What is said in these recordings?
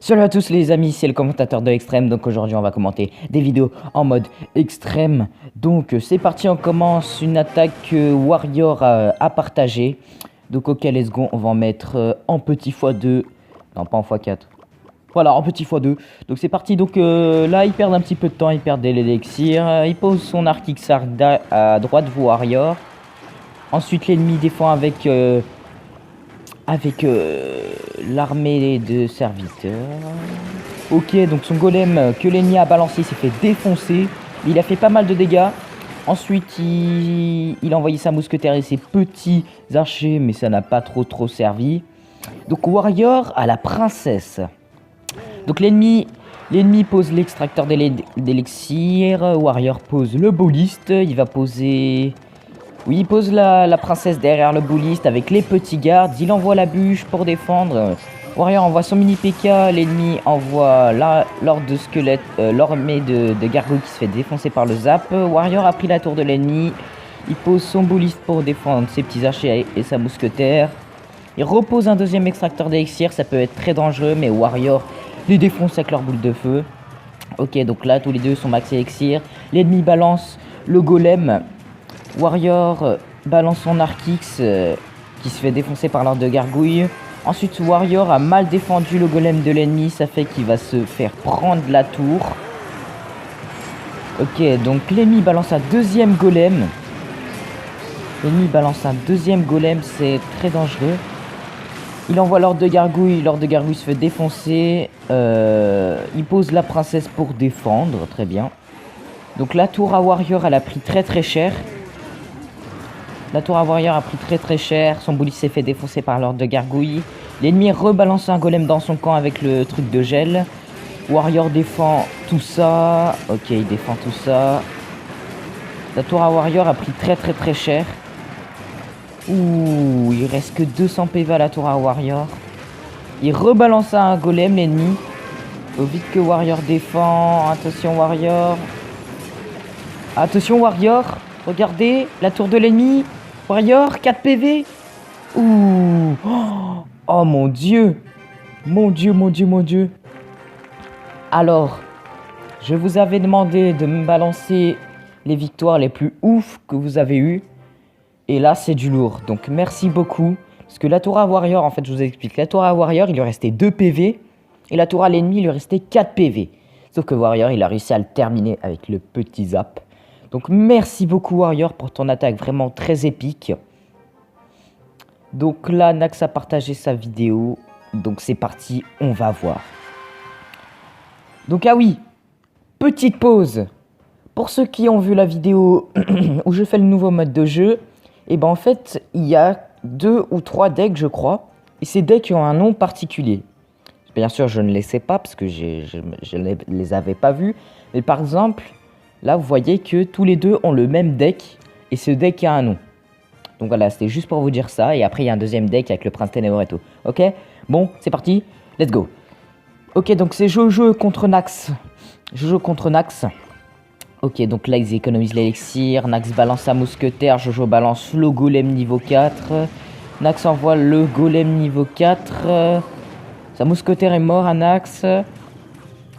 Salut à tous les amis, c'est le commentateur de Extrême. Donc aujourd'hui on va commenter des vidéos en mode extrême. Donc c'est parti, on commence une attaque Warrior à partager. Donc ok, let's go, on va en mettre en petit x2. Non, pas en x4. Voilà, en petit x2. Donc c'est parti, donc là ils perdent un petit peu de temps, ils perdent de l'élixir. Il pose son arc XR à droite de Warrior. Ensuite l'ennemi défend avec l'armée de serviteurs. Ok, donc son golem que l'ennemi a balancé s'est fait défoncer. Il a fait pas mal de dégâts. Ensuite, il a envoyé sa mousquetaire et ses petits archers, mais ça n'a pas trop servi. Donc Warrior à la princesse. Donc l'ennemi pose l'extracteur d'élixir. Warrior pose le boliste. Il va poser... Oui, il pose la princesse derrière le bouliste avec les petits gardes. Il envoie la bûche pour défendre. Warrior envoie son mini PK. L'ennemi envoie l'ordre de squelette, l'armée de gargouilles qui se fait défoncer par le zap. Warrior a pris la tour de l'ennemi. Il pose son bouliste pour défendre ses petits archers et sa mousquetaire. Il repose un deuxième extracteur d'élixir. Ça peut être très dangereux, mais Warrior les défonce avec leur boule de feu. Ok, donc là, tous les deux sont max élixir. L'ennemi balance le golem. Warrior balance son arc X qui se fait défoncer par l'ordre de gargouille. Ensuite Warrior a mal défendu le golem de l'ennemi, ça fait qu'il va se faire prendre la tour. Ok, donc l'ennemi balance un deuxième golem. L'ennemi balance un deuxième golem, c'est très dangereux. Il envoie l'ordre de gargouille se fait défoncer. Il pose la princesse pour défendre, très bien. Donc la tour à Warrior, elle a pris très cher. La tour à Warrior a pris très cher. Son bouliste s'est fait défoncer par l'ordre de gargouille. L'ennemi rebalance un golem dans son camp avec le truc de gel. Warrior défend tout ça. Ok, il défend tout ça. La tour à Warrior a pris très cher. Ouh, il reste que 200 PV à la tour à Warrior. Il rebalance un golem, l'ennemi. Faut vite que Warrior défend. Attention Warrior. Attention Warrior. Regardez, la tour de l'ennemi. Warrior, 4 PV. Ouh. Oh mon dieu. Mon dieu. Alors, je vous avais demandé de me balancer les victoires les plus ouf que vous avez eues. Et là, c'est du lourd. Donc, merci beaucoup. Parce que la tour à Warrior, en fait, je vous explique. La tour à Warrior, il lui restait 2 PV. Et la tour à l'ennemi, il lui restait 4 PV. Sauf que Warrior, il a réussi à le terminer avec le petit zap. Donc merci beaucoup Warrior pour ton attaque vraiment très épique. Donc là Nax a partagé sa vidéo. Donc c'est parti, on va voir. Donc ah oui, petite pause. Pour ceux qui ont vu la vidéo où je fais le nouveau mode de jeu. Et ben en fait il y a 2 ou 3 decks je crois. Et ces decks ont un nom particulier. Bien sûr je ne les sais pas parce que je ne les avais pas vus. Mais par exemple... Là, vous voyez que tous les deux ont le même deck. Et ce deck a un nom. Donc voilà, c'était juste pour vous dire ça. Et après, il y a un deuxième deck avec le Prince Ténébreux et tout. Ok? Bon, c'est parti. Let's go. Ok, donc c'est Jojo contre Nax. Jojo contre Nax. Ok, donc là, ils économisent l'élixir. Nax balance sa mousquetaire. Jojo balance le golem niveau 4. Nax envoie le golem niveau 4. Sa mousquetaire est mort à Nax.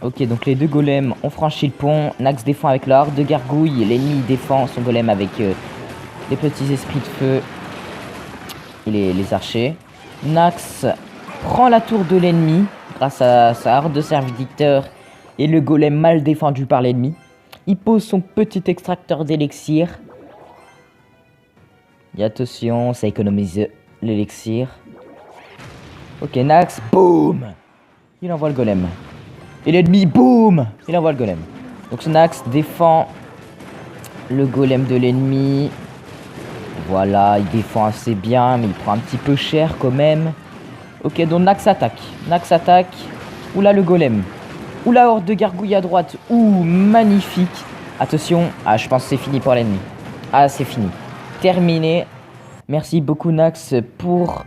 Ok, donc les deux golems ont franchi le pont. Nax défend avec la horde de gargouilles. L'ennemi défend son golem avec les petits esprits de feu et les archers. Nax prend la tour de l'ennemi grâce à sa horde de serviteurs et le golem mal défendu par l'ennemi. Il pose son petit extracteur d'élixir. Et attention, ça économise l'élixir. Ok, Nax, boum! Il envoie le golem. Et l'ennemi, boum! Il envoie le golem. Donc Nax défend le golem de l'ennemi. Voilà, il défend assez bien, mais il prend un petit peu cher quand même. Ok, donc Nax attaque. Nax attaque. Oula, le golem. Ou la horde de gargouilles à droite. Ouh, magnifique. Attention. Ah, je pense que c'est fini pour l'ennemi. Ah, c'est fini. Terminé. Merci beaucoup, Nax, pour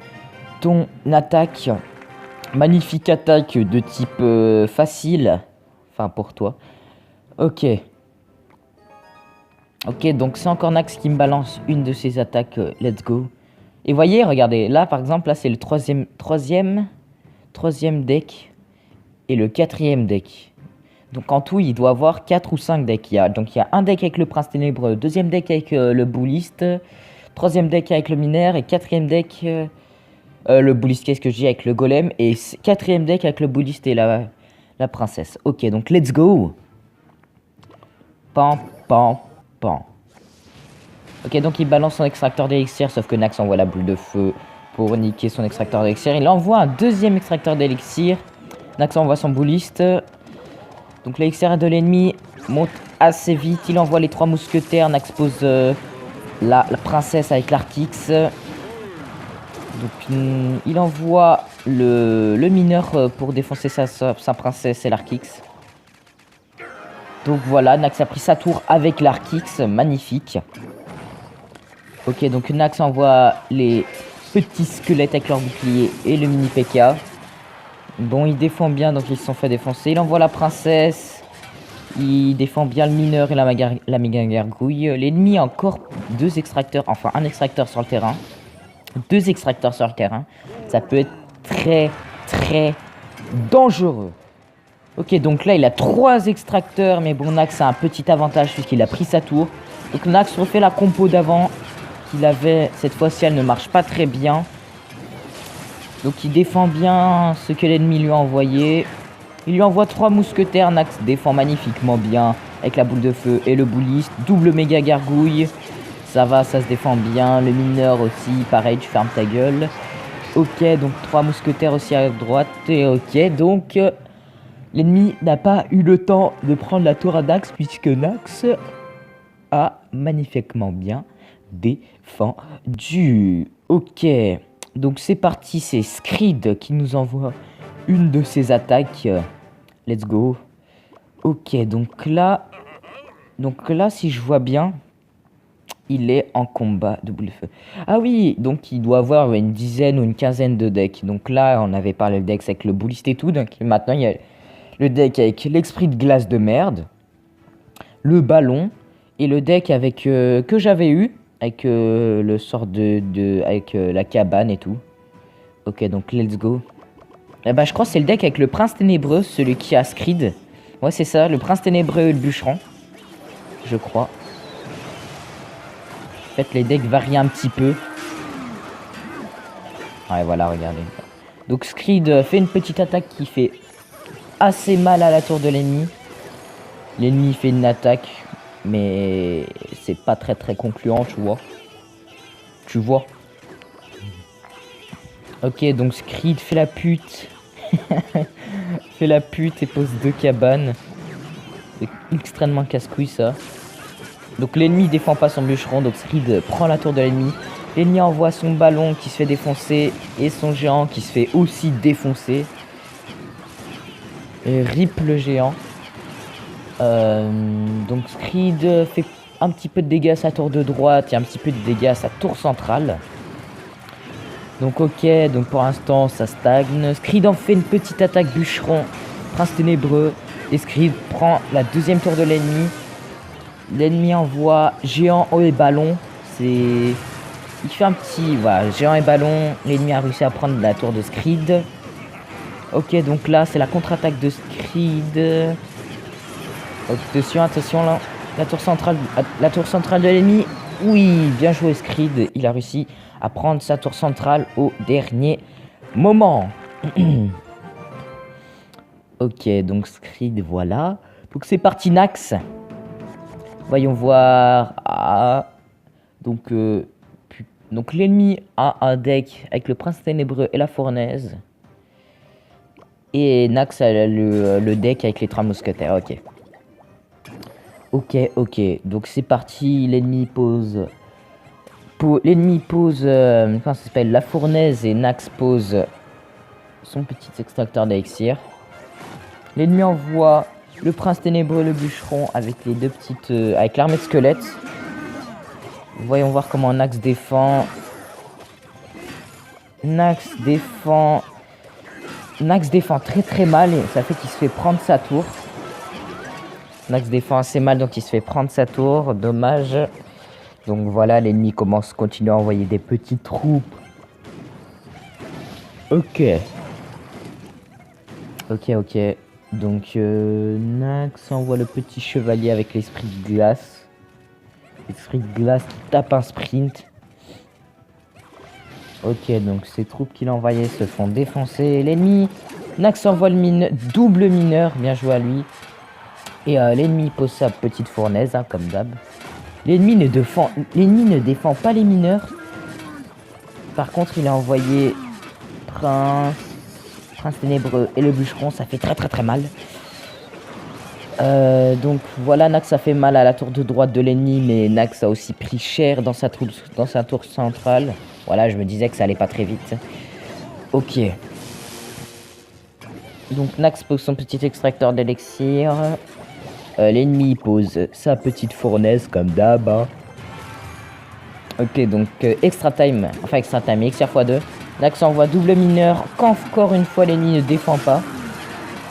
ton attaque. Magnifique attaque de type facile. Enfin, pour toi. Ok. Ok, donc c'est encore Nax qui me balance une de ses attaques. Let's go. Et voyez, regardez. Là, par exemple, là, c'est le troisième deck. Et le 4e deck. Donc en tout, il doit avoir 4 ou 5 decks. Donc il y a un deck avec le Prince Ténébreux, 2e deck avec le Bouliste, 3e deck avec le Mineur et 4e deck... le Bouliste, qu'est-ce que je dis, avec le Golem. Et 4e deck avec le Bouliste et la Princesse. Ok, donc let's go. Pan, pan, pan. Ok, donc il balance son extracteur d'élixir, sauf que Nax envoie la boule de feu pour niquer son extracteur d'élixir. Il envoie un 2e extracteur d'élixir. Nax envoie son Bouliste. Donc l'élixir de l'ennemi monte assez vite. Il envoie les 3 mousquetaires. Nax pose la princesse avec l'Artix. Donc il envoie le mineur pour défoncer sa princesse et l'Artix. Donc voilà, Nax a pris sa tour avec l'Artix. Magnifique. Ok, donc Nax envoie les petits squelettes avec leur bouclier et le mini P.K. Bon, il défend bien, donc ils se sont fait défoncer. Il envoie la princesse. Il défend bien le mineur et la méga gargouille. L'ennemi a encore 2 extracteurs, enfin un extracteur sur le terrain. 2 extracteurs sur le terrain. Ça peut être très, très dangereux. Ok, donc là, il a 3 extracteurs. Mais bon, Nax a un petit avantage puisqu'il a pris sa tour. Donc Nax refait la compo d'avant qu'il avait. Cette fois-ci, elle ne marche pas très bien. Donc il défend bien ce que l'ennemi lui a envoyé. Il lui envoie 3 mousquetaires. Nax défend magnifiquement bien avec la boule de feu et le bouliste. Double méga gargouille. Ça va, ça se défend bien. Le mineur aussi, pareil, tu fermes ta gueule. Ok, donc 3 mousquetaires aussi à droite. Et ok, donc l'ennemi n'a pas eu le temps de prendre la tour à Nax puisque Nax a magnifiquement bien défendu. Ok. Donc c'est parti, c'est Screed qui nous envoie une de ses attaques. Let's go. Ok, donc là, si je vois bien, il est en combat de boule de feu. Ah oui, donc il doit avoir une dizaine ou une quinzaine de decks. Donc là, on avait parlé le deck avec le bouliste et tout. Donc maintenant, il y a le deck avec l'esprit de glace de merde, le ballon et le deck avec que j'avais eu. Avec le sort avec la cabane et tout. Ok, donc let's go. Eh bah, je crois que c'est le deck avec le Prince Ténébreux, celui qui a Screed. Ouais, c'est ça, le Prince Ténébreux et le bûcheron. Je crois. En fait, les decks varient un petit peu. Ouais, voilà, regardez. Donc Screed fait une petite attaque qui fait assez mal à la tour de l'ennemi. L'ennemi fait une attaque, mais c'est pas très concluant, tu vois. Tu vois. Ok, donc Screed fait la pute. Fait la pute et pose 2 cabanes. C'est extrêmement casse-couille ça. Donc l'ennemi défend pas son bûcheron, donc Screed prend la tour de l'ennemi. L'ennemi envoie son ballon qui se fait défoncer et son géant qui se fait aussi défoncer. Et rip le géant. Donc Screed fait un petit peu de dégâts à sa tour de droite et un petit peu de dégâts à sa tour centrale. Donc ok, donc pour l'instant ça stagne. Screed en fait une petite attaque bûcheron, Prince Ténébreux. Et Screed prend la 2e tour de l'ennemi. L'ennemi envoie géant, haut et ballon. Il fait un petit... Voilà, géant et ballon. L'ennemi a réussi à prendre la tour de Screed. Ok, donc là c'est la contre-attaque de Screed. Attention là. La tour centrale de l'ennemi. Oui, bien joué Screed. Il a réussi à prendre sa tour centrale au dernier moment. Ok, donc Screed, voilà. Donc c'est parti Nax. Voyons voir. Ah. Donc l'ennemi a un deck avec le Prince Ténébreux et la Fournaise. Et Nax a le deck avec les 3 mousquetaires. Ok. Ok. Donc c'est parti. L'ennemi pose... comment ça s'appelle, la Fournaise, et Nax pose son petit extracteur d'élixir. L'ennemi envoie le prince ténébreux, le bûcheron avec les deux petites... avec l'armée de squelettes. Voyons voir comment Nax défend. Nax défend très très mal et ça fait qu'il se fait prendre sa tour. Nax défend assez mal donc il se fait prendre sa tour. Dommage. Donc voilà, l'ennemi continue à envoyer des petites troupes. Ok. Donc Nax envoie le petit chevalier avec l'esprit de glace. L'esprit de glace qui tape un sprint. Ok, donc ces troupes qu'il a envoyées se font défoncer. L'ennemi, Nax envoie le double mineur, bien joué à lui. Et l'ennemi pose sa petite fournaise, hein, comme d'hab. L'ennemi ne défend pas les mineurs. Par contre, il a envoyé Prince Ténébreux et le bûcheron, ça fait très très très mal. Donc voilà, Nax a fait mal à la tour de droite de l'ennemi, mais Nax a aussi pris cher dans sa tour centrale. Voilà, je me disais que ça allait pas très vite. Ok. Donc Nax pose son petit extracteur d'élixir. L'ennemi pose sa petite fournaise comme d'hab. Hein. Ok, donc extra time, elixir x2. Nax envoie double mineur. Qu'encore une fois l'ennemi ne défend pas.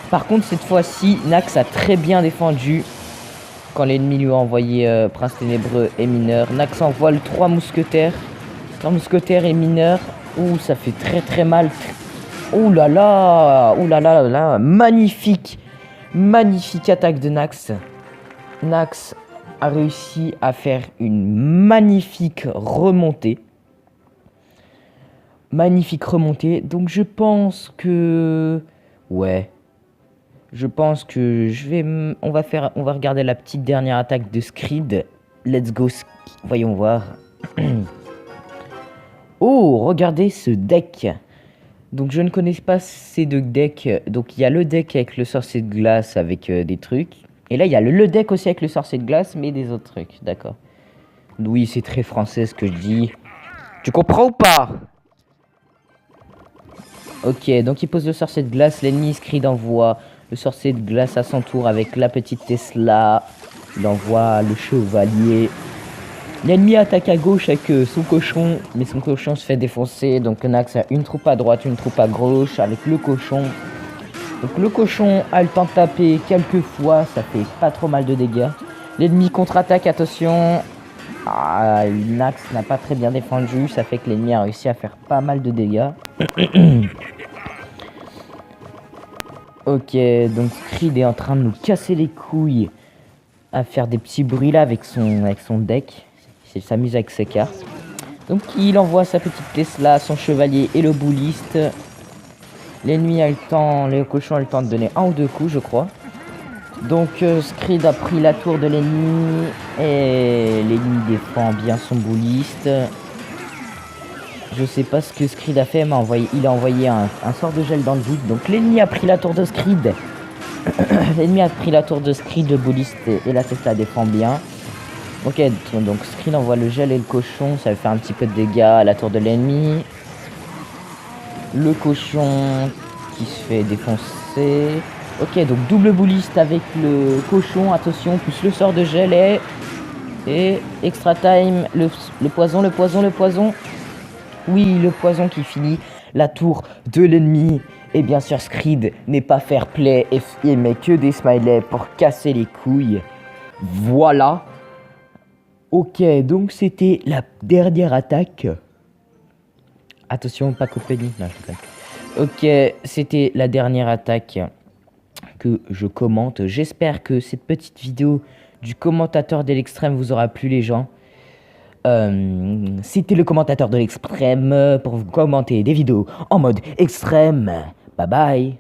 Par contre, cette fois-ci, Nax a très bien défendu quand l'ennemi lui a envoyé Prince Ténébreux et mineur. Nax envoie le 3 mousquetaires. 3 mousquetaires et mineur. Ouh, ça fait très très mal. Ouh là là. Magnifique attaque de Nax. Nax a réussi à faire une magnifique remontée. Donc je pense que... Ouais. Je pense que on va regarder la petite dernière attaque de Screed. Let's go. Voyons voir. Oh, regardez ce deck. Donc je ne connais pas ces deux decks. Donc il y a le deck avec le sorcier de glace avec des trucs. Et là il y a le deck aussi avec le sorcier de glace mais des autres trucs. D'accord. Oui, c'est très français ce que je dis. Tu comprends ou pas? Ok, donc il pose le sorcier de glace. L'ennemi Screed envoie le sorcier de glace à son tour avec la petite Tesla. Il envoie le chevalier. L'ennemi attaque à gauche avec son cochon. Mais son cochon se fait défoncer. Donc Nax a une troupe à droite, une troupe à gauche avec le cochon. Donc le cochon a le temps de taper quelques fois. Ça fait pas trop mal de dégâts. L'ennemi contre-attaque, attention. Nax n'a pas très bien défendu. Ça fait que l'ennemi a réussi à faire pas mal de dégâts. Ok, donc Screed est en train de nous casser les couilles à faire des petits bruits là avec son deck. Il s'amuse avec ses cartes. Donc il envoie sa petite Tesla, son chevalier et le bouliste. L'ennemi a le temps, le cochon a le temps de donner un ou deux coups je crois. Donc Screed a pris la tour de l'ennemi et l'ennemi défend bien son bouliste. Je sais pas ce que Screed a fait, mais il a envoyé un sort de gel dans le vide. Donc l'ennemi a pris la tour de Screed. L'ennemi a pris la tour de Screed, le bouliste et la Tesla défend bien. Ok, donc Screed envoie le gel et le cochon, ça va faire un petit peu de dégâts à la tour de l'ennemi. Le cochon qui se fait défoncer. Ok, donc double bouliste avec le cochon, attention, plus le sort de gel et extra time, le poison. Oui, le poison qui finit la tour de l'ennemi. Et bien sûr, Screed n'est pas fair play et met que des smileys pour casser les couilles. Voilà. Ok, donc c'était la dernière attaque. Attention, pas compagnie. Ok, c'était la dernière attaque que je commente. J'espère que cette petite vidéo du commentateur de l'extrême vous aura plu, les gens. C'était le commentateur de l'extrême pour vous commenter des vidéos en mode extrême. Bye bye.